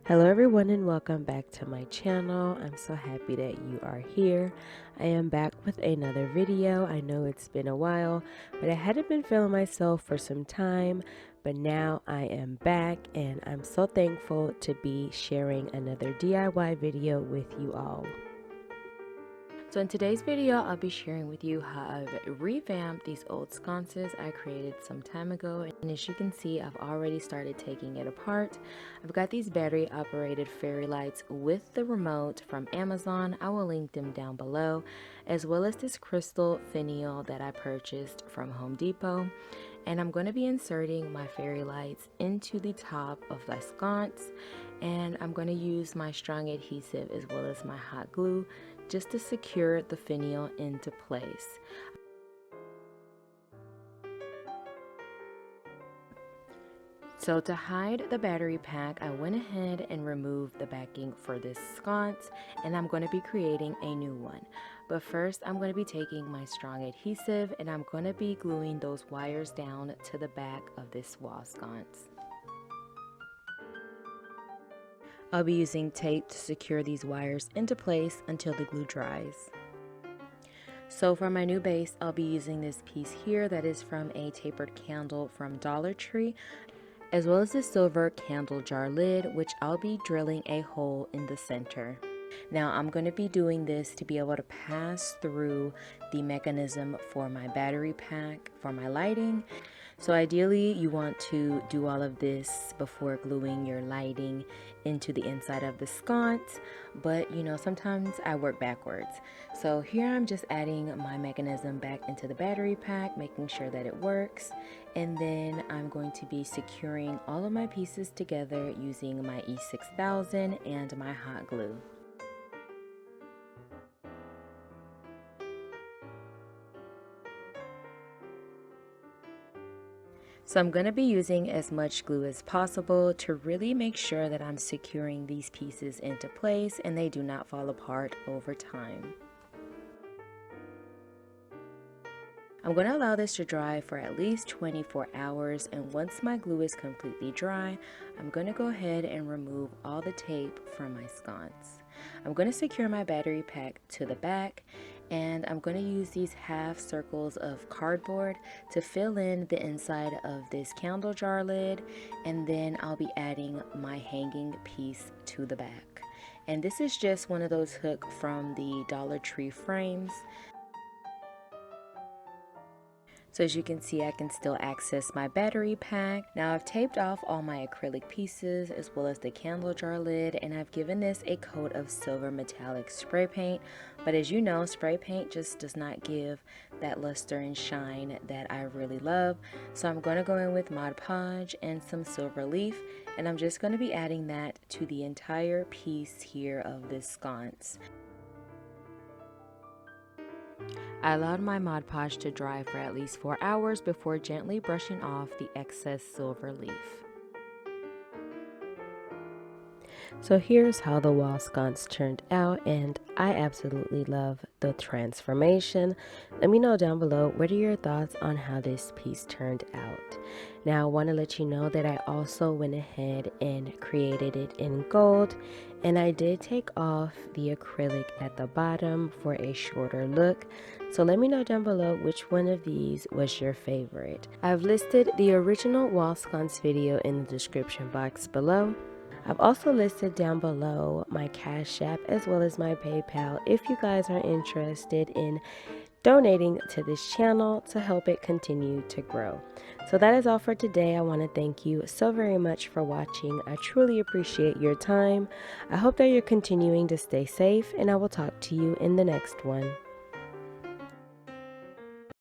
Hello everyone and welcome back to my channel. I'm so happy that you are here. I am back with another video. I know it's been a while, but I hadn't been feeling myself for some time, but now I am back and I'm so thankful to be sharing another DIY video with you all. So in today's video, I'll be sharing with you how I've revamped these old sconces I created some time ago. And as you can see, I've already started taking it apart. I've got these battery operated fairy lights with the remote from Amazon. I will link them down below, as well as this crystal finial that I purchased from Home Depot. And I'm going to be inserting my fairy lights into the top of the sconce, and I'm going to use my strong adhesive as well as my hot glue just to secure the finial into place. So to hide the battery pack, I went ahead and removed the backing for this sconce, and I'm going to be creating a new one. But first, I'm going to be taking my strong adhesive and I'm going to be gluing those wires down to the back of this wall sconce. I'll be using tape to secure these wires into place until the glue dries. So for my new base, I'll be using this piece here that is from a tapered candle from Dollar Tree, as well as the silver candle jar lid, which I'll be drilling a hole in the center. Now I'm going to be doing this to be able to pass through the mechanism for my battery pack for my lighting. So ideally you want to do all of this before gluing your lighting into the inside of the sconce, but you know, sometimes I work backwards. So here I'm just adding my mechanism back into the battery pack, making sure that it works, and then I'm going to be securing all of my pieces together using my E6000 and my hot glue. So I'm going to be using as much glue as possible to really make sure that I'm securing these pieces into place and they do not fall apart over time. I'm going to allow this to dry for at least 24 hours, and once my glue is completely dry, I'm going to go ahead and remove all the tape from my sconce. I'm going to secure my battery pack to the back, and I'm going to use these half circles of cardboard to fill in the inside of this candle jar lid, and then I'll be adding my hanging piece to the back. And this is just one of those hooks from the Dollar Tree frames. So as you can see, I can still access my battery pack. Now I've taped off all my acrylic pieces as well as the candle jar lid, and I've given this a coat of silver metallic spray paint. But as you know, spray paint just does not give that luster and shine that I really love. So I'm going to go in with Mod Podge and some silver leaf, and I'm just going to be adding that to the entire piece here of this sconce. I allowed my Mod Podge to dry for at least 4 hours before gently brushing off the excess silver leaf. So here's how the wall sconce turned out, and I absolutely love the transformation. Let me know down below, what are your thoughts on how this piece turned out? Now I want to let you know that I also went ahead and created it in gold, and I did take off the acrylic at the bottom for a shorter look. So let me know down below which one of these was your favorite. I've listed the original wall sconce video in the description box below. I've also listed down below my Cash App as well as my PayPal if you guys are interested in donating to this channel to help it continue to grow. So that is all for today. I want to thank you so very much for watching. I truly appreciate your time. I hope that you're continuing to stay safe, and I will talk to you in the next one.